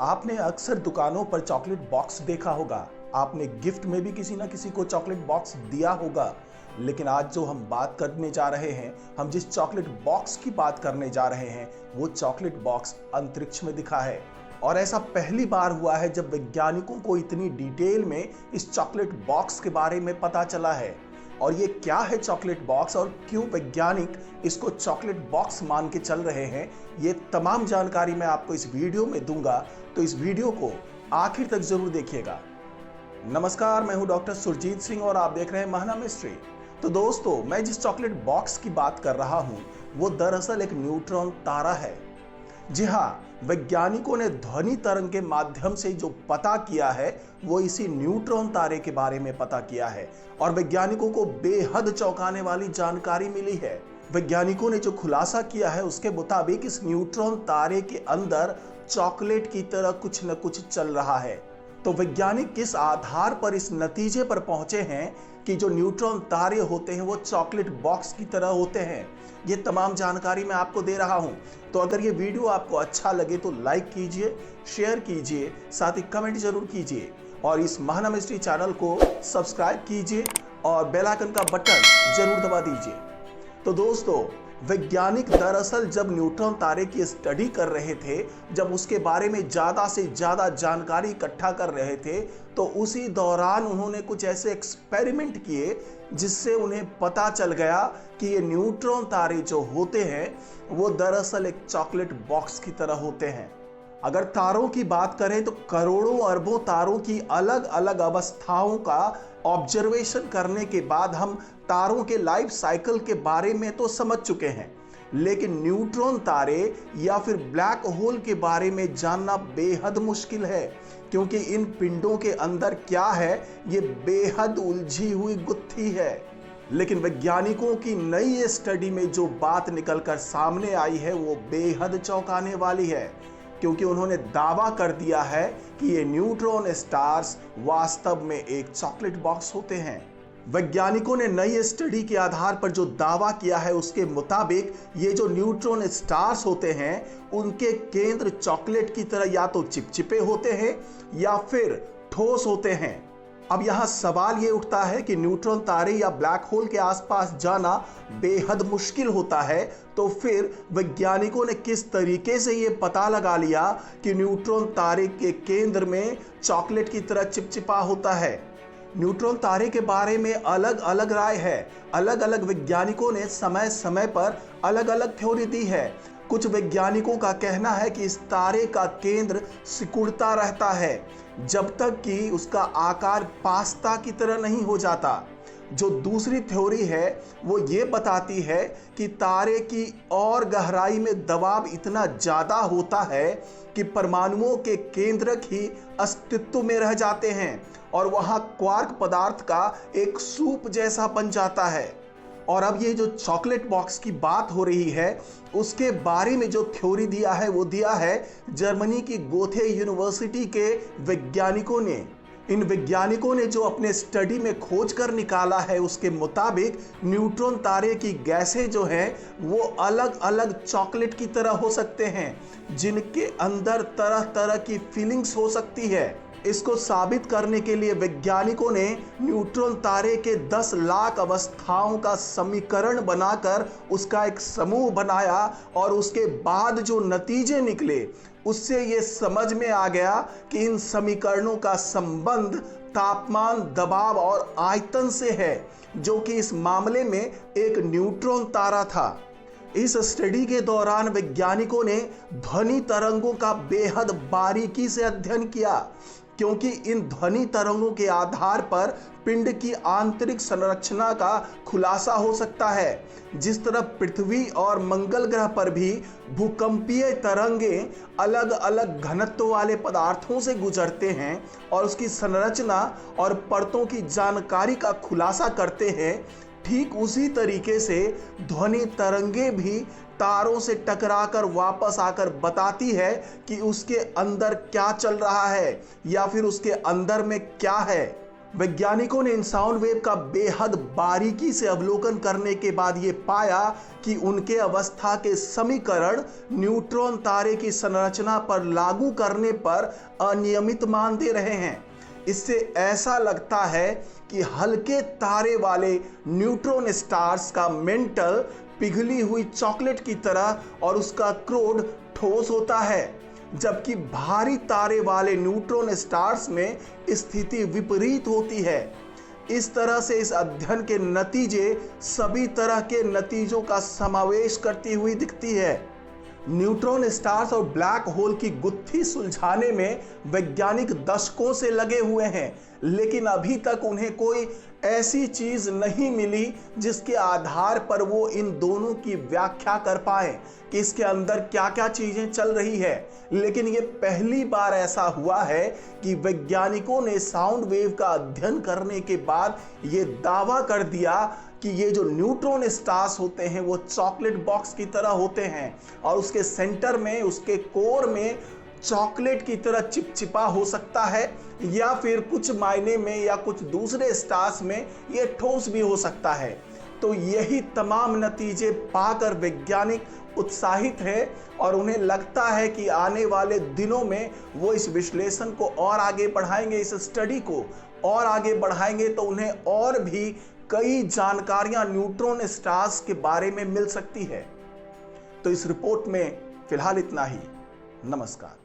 आपने अक्सर दुकानों पर चॉकलेट बॉक्स देखा होगा। आपने गिफ्ट में भी किसी ना किसी को चॉकलेट बॉक्स दिया होगा। लेकिन आज जो हम बात करने जा रहे हैं, हम जिस चॉकलेट बॉक्स की बात करने जा रहे हैं, वो चॉकलेट बॉक्स अंतरिक्ष में दिखा है। और ऐसा पहली बार हुआ है जब वैज्ञानिकों को इतनी डिटेल में इस चॉकलेट बॉक्स के बारे में पता चला है। और ये क्या है चॉकलेट बॉक्स और क्यों वैज्ञानिक इसको चॉकलेट बॉक्स मान के चल रहे हैं, ये तमाम जानकारी मैं आपको इस वीडियो में दूंगा। तो इस वीडियो को आखिर तक जरूर देखिएगा। नमस्कार, मैं हूं डॉक्टर सुरजीत सिंह और आप देख रहे हैं महाना मिस्ट्री। तो दोस्तों, मैं जिस चॉकलेट बॉक्स की बात कर रहा हूं वो दरअसल एक न्यूट्रॉन तारा है। जी हाँ, वैज्ञानिकों ने ध्वनि तरंग के माध्यम से जो पता किया है वो इसी न्यूट्रॉन तारे के बारे में पता किया है। और वैज्ञानिकों को बेहद चौंकाने वाली जानकारी मिली है। वैज्ञानिकों ने जो खुलासा किया है उसके मुताबिक इस न्यूट्रॉन तारे के अंदर चॉकलेट की तरह कुछ न कुछ चल रहा है। तो वैज्ञानिक किस आधार पर इस नतीजे पर पहुंचे हैं कि जो न्यूट्रॉन तारे होते हैं वो चॉकलेट बॉक्स की तरह होते हैं, ये तमाम जानकारी मैं आपको दे रहा हूं। तो अगर ये वीडियो आपको अच्छा लगे तो लाइक कीजिए, शेयर कीजिए, साथ ही कमेंट जरूर कीजिए और इस महाना मिस्ट्री चैनल को सब्सक्राइब कीजिए और बेल आइकन का बटन जरूर दबा दीजिए। तो दोस्तों, वैज्ञानिक दरअसल जब न्यूट्रॉन तारे की स्टडी कर रहे थे, जब उसके बारे में ज़्यादा से ज़्यादा जानकारी इकट्ठा कर रहे थे, तो उसी दौरान उन्होंने कुछ ऐसे एक्सपेरिमेंट किए जिससे उन्हें पता चल गया कि ये न्यूट्रॉन तारे जो होते हैं वो दरअसल एक चॉकलेट बॉक्स की तरह होते हैं। अगर तारों की बात करें तो करोड़ों अरबों तारों की अलग अलग अवस्थाओं का ऑब्जर्वेशन करने के बाद हम तारों के लाइफ साइकिल के बारे में तो समझ चुके हैं, लेकिन न्यूट्रॉन तारे या फिर ब्लैक होल के बारे में जानना बेहद मुश्किल है, क्योंकि इन पिंडों के अंदर क्या है ये बेहद उलझी हुई गुत्थी है। लेकिन वैज्ञानिकों की नई स्टडी में जो बात निकलकर सामने आई है वो बेहद चौंकाने वाली है, क्योंकि उन्होंने दावा कर दिया है कि ये न्यूट्रॉन स्टार्स वास्तव में एक चॉकलेट बॉक्स होते हैं। वैज्ञानिकों ने नई स्टडी के आधार पर जो दावा किया है उसके मुताबिक ये जो न्यूट्रॉन स्टार्स होते हैं उनके केंद्र चॉकलेट की तरह या तो चिपचिपे होते हैं या फिर ठोस होते हैं। अब यहां सवाल ये उठता है कि न्यूट्रॉन तारे या ब्लैक होल के आसपास जाना बेहद मुश्किल होता है, तो फिर वैज्ञानिकों ने किस तरीके से ये पता लगा लिया कि न्यूट्रॉन तारे के केंद्र में चॉकलेट की तरह चिपचिपा होता है। न्यूट्रॉन तारे के बारे में अलग अलग राय है। अलग अलग वैज्ञानिकों ने समय समय पर अलग अलग थ्योरी दी है। कुछ वैज्ञानिकों का कहना है कि इस तारे का केंद्र सिकुड़ता रहता है जब तक कि उसका आकार पास्ता की तरह नहीं हो जाता। जो दूसरी थ्योरी है वो ये बताती है कि तारे की और गहराई में दबाव इतना ज़्यादा होता है कि परमाणुओं के केंद्रक ही अस्तित्व में रह जाते हैं और वहाँ क्वार्क पदार्थ का एक सूप जैसा बन जाता है। और अब ये जो चॉकलेट बॉक्स की बात हो रही है उसके बारे में जो थ्योरी दिया है वो दिया है जर्मनी की गोथे यूनिवर्सिटी के वैज्ञानिकों ने। इन वैज्ञानिकों ने जो अपने स्टडी में खोज कर निकाला है उसके मुताबिक न्यूट्रॉन तारे की गैसें जो हैं वो अलग अलग चॉकलेट की तरह हो सकते हैं, जिनके अंदर तरह तरह की फीलिंग्स हो सकती है। इसको साबित करने के लिए वैज्ञानिकों ने न्यूट्रॉन तारे के 10 लाख अवस्थाओं का समीकरण बनाकर उसका एक समूह बनाया और उसके बाद जो नतीजे निकले उससे ये समझ में आ गया कि इन समीकरणों का संबंध तापमान, दबाव और आयतन से है, जो कि इस मामले में एक न्यूट्रॉन तारा था। इस स्टडी के दौरान वैज्ञानिकों ने ध्वनि तरंगों का बेहद बारीकी से अध्ययन किया, क्योंकि इन ध्वनि तरंगों के आधार पर पिंड की आंतरिक संरचना का खुलासा हो सकता है। जिस तरह पृथ्वी और मंगल ग्रह पर भी भूकंपीय तरंगे अलग अलग घनत्व वाले पदार्थों से गुजरते हैं और उसकी संरचना और परतों की जानकारी का खुलासा करते हैं, ठीक उसी तरीके से ध्वनि तरंगे भी तारों से टकराकर वापस आकर बताती है कि उसके अंदर क्या चल रहा है या फिर उसके अंदर में क्या है। वैज्ञानिकों ने इन साउंड वेव का बेहद बारीकी से अवलोकन करने के बाद ये पाया कि उनके अवस्था के समीकरण न्यूट्रॉन तारे की संरचना पर लागू करने पर अनियमित मान दे रहे हैं। इससे ऐसा लगता है कि हल्के तारे वाले न्यूट्रॉन स्टार्स का मेंटल पिघली हुई चॉकलेट की तरह और उसका क्रोड ठोस होता है, जबकि भारी तारे वाले न्यूट्रॉन स्टार्स में स्थिति विपरीत होती है। इस तरह से इस अध्ययन के नतीजे सभी तरह के नतीजों का समावेश करती हुई दिखती है। न्यूट्रॉन स्टार्स और ब्लैक होल की गुत्थी सुलझाने में वैज्ञानिक दशकों से लगे हुए हैं, लेकिन अभी तक उन्हें कोई ऐसी चीज नहीं मिली जिसके आधार पर वो इन दोनों की व्याख्या कर पाए कि इसके अंदर क्या क्या चीजें चल रही है। लेकिन ये पहली बार ऐसा हुआ है कि वैज्ञानिकों ने साउंड वेव का अध्ययन करने के बाद ये दावा कर दिया कि ये जो न्यूट्रॉन स्टार्स होते हैं वो चॉकलेट बॉक्स की तरह होते हैं और उसके सेंटर में, उसके कोर में चॉकलेट की तरह चिपचिपा हो सकता है, या फिर कुछ मायने में या कुछ दूसरे स्टार्स में ये ठोस भी हो सकता है। तो यही तमाम नतीजे पाकर वैज्ञानिक उत्साहित हैं और उन्हें लगता है कि आने वाले दिनों में वो इस विश्लेषण को और आगे बढ़ाएंगे, इस स्टडी को और आगे बढ़ाएंगे, तो उन्हें और भी कई जानकारियां न्यूट्रॉन स्टार्स के बारे में मिल सकती है। तो इस रिपोर्ट में फिलहाल इतना ही। नमस्कार।